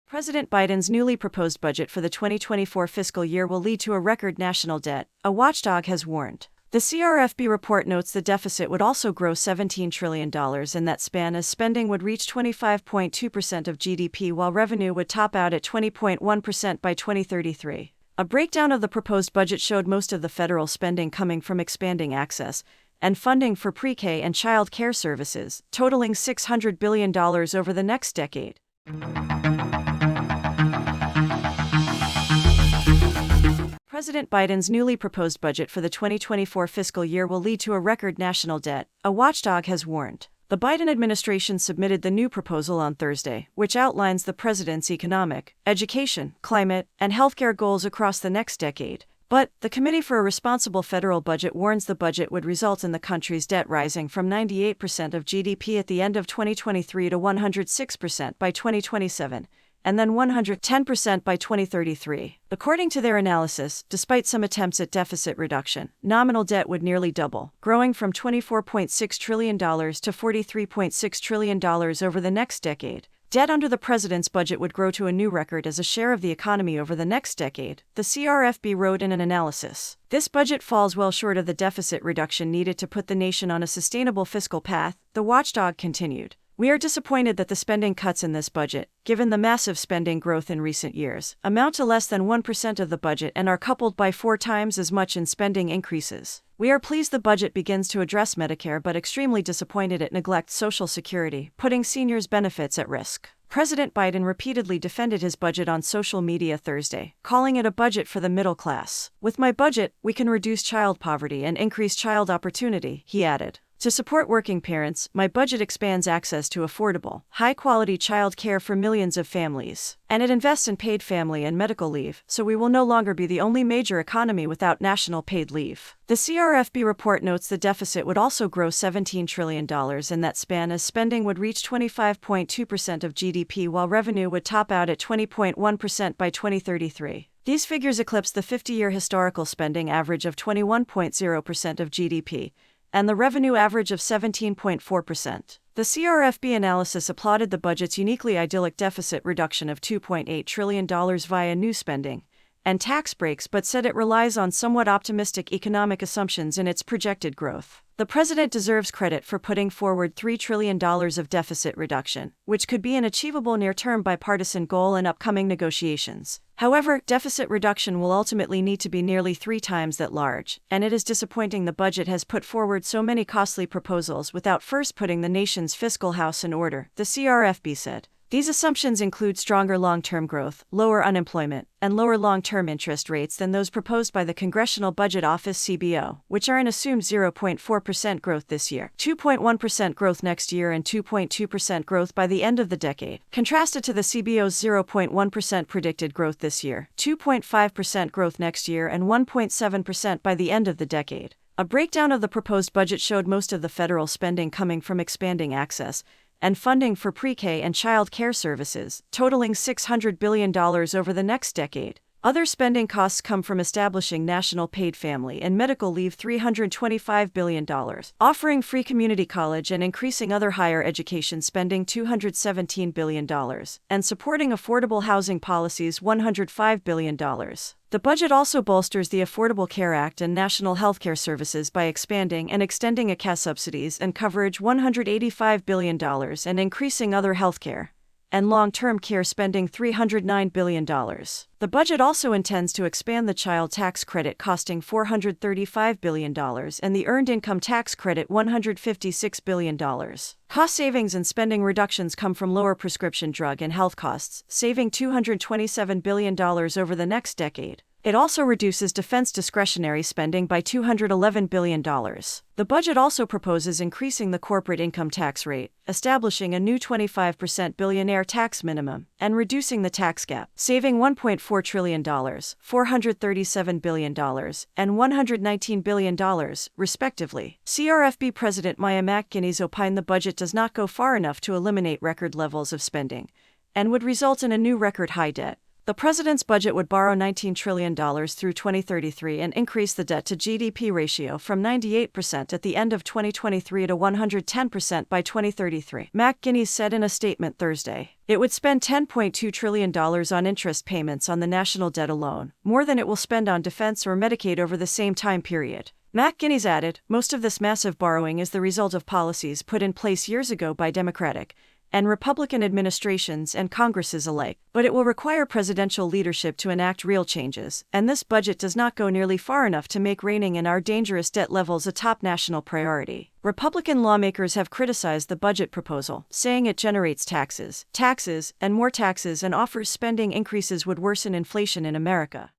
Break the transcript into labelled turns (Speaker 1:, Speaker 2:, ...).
Speaker 1: President Biden's newly proposed budget for the 2024 fiscal year will lead to a record national debt, a watchdog has warned. The CRFB report notes the deficit would also grow $17 trillion in that span as spending would reach 25.2% of GDP while revenue would top out at 20.1% by 2033. A breakdown of the proposed budget showed most of the federal spending coming from expanding access and funding for pre-K and child care services, totaling $600 billion over the next decade. President Biden's newly proposed budget for the 2024 fiscal year will lead to a record national debt, a watchdog has warned. The Biden administration submitted the new proposal on Thursday, which outlines the president's economic, education, climate, and healthcare goals across the next decade. But the Committee for a Responsible Federal Budget warns the budget would result in the country's debt rising from 98% of GDP at the end of 2023 to 106% by 2027. And then 110% by 2033. According to their analysis, despite some attempts at deficit reduction, nominal debt would nearly double, growing from $24.6 trillion to $43.6 trillion over the next decade. Debt under the president's budget would grow to a new record as a share of the economy over the next decade, the CRFB wrote in an analysis. This budget falls well short of the deficit reduction needed to put the nation on a sustainable fiscal path, the watchdog continued. We are disappointed that the spending cuts in this budget, given the massive spending growth in recent years, amount to less than 1% of the budget and are coupled by 4 times as much in spending increases. We are pleased the budget begins to address Medicare but extremely disappointed it neglects Social Security, putting seniors' benefits at risk. President Biden repeatedly defended his budget on social media Thursday, calling it a budget for the middle class. With my budget, we can reduce child poverty and increase child opportunity, he added. To support working parents, my budget expands access to affordable, high-quality child care for millions of families. And it invests in paid family and medical leave, so we will no longer be the only major economy without national paid leave. The CRFB report notes the deficit would also grow $17 trillion in that span as spending would reach 25.2% of GDP while revenue would top out at 20.1% by 2033. These figures eclipse the 50-year historical spending average of 21.0% of GDP. And the revenue average of 17.4%. The CRFB analysis applauded the budget's uniquely idyllic deficit reduction of $2.8 trillion via new spending and tax breaks but said it relies on somewhat optimistic economic assumptions in its projected growth. The president deserves credit for putting forward $3 trillion of deficit reduction, which could be an achievable near-term bipartisan goal in upcoming negotiations. However, deficit reduction will ultimately need to be nearly 3 times that large, and it is disappointing the budget has put forward so many costly proposals without first putting the nation's fiscal house in order, the CRFB said. These assumptions include stronger long-term growth, lower unemployment, and lower long-term interest rates than those proposed by the Congressional Budget Office (CBO), which are an assumed 0.4% growth this year, 2.1% growth next year and 2.2% growth by the end of the decade, contrasted to the CBO's 0.1% predicted growth this year, 2.5% growth next year and 1.7% by the end of the decade. A breakdown of the proposed budget showed most of the federal spending coming from expanding access and funding for pre-K and child care services, totaling $600 billion over the next decade. Other spending costs come from establishing national paid family and medical leave $325 billion, offering free community college and increasing other higher education spending $217 billion, and supporting affordable housing policies $105 billion. The budget also bolsters the Affordable Care Act and national healthcare services by expanding and extending ACA subsidies and coverage $185 billion and increasing other healthcare and long-term care spending $309 billion. The budget also intends to expand the child tax credit costing $435 billion and the earned income tax credit $156 billion. Cost savings and spending reductions come from lower prescription drug and health costs, saving $227 billion over the next decade. It also reduces defense discretionary spending by $211 billion. The budget also proposes increasing the corporate income tax rate, establishing a new 25% billionaire tax minimum, and reducing the tax gap, saving $1.4 trillion, $437 billion, and $119 billion, respectively. CRFB President Maya McGuinness opined the budget does not go far enough to eliminate record levels of spending, and would result in a new record high debt. The president's budget would borrow $19 trillion through 2033 and increase the debt to GDP ratio from 98% at the end of 2023 to 110% by 2033, McGuinness said in a statement Thursday. It would spend $10.2 trillion on interest payments on the national debt alone, more than it will spend on defense or Medicaid over the same time period. McGuinness added, most of this massive borrowing is the result of policies put in place years ago by Democratic and Republican administrations and Congresses alike, but it will require presidential leadership to enact real changes, and this budget does not go nearly far enough to make reining in our dangerous debt levels a top national priority. Republican lawmakers have criticized the budget proposal, saying it generates taxes, and more taxes and offers spending increases would worsen inflation in America.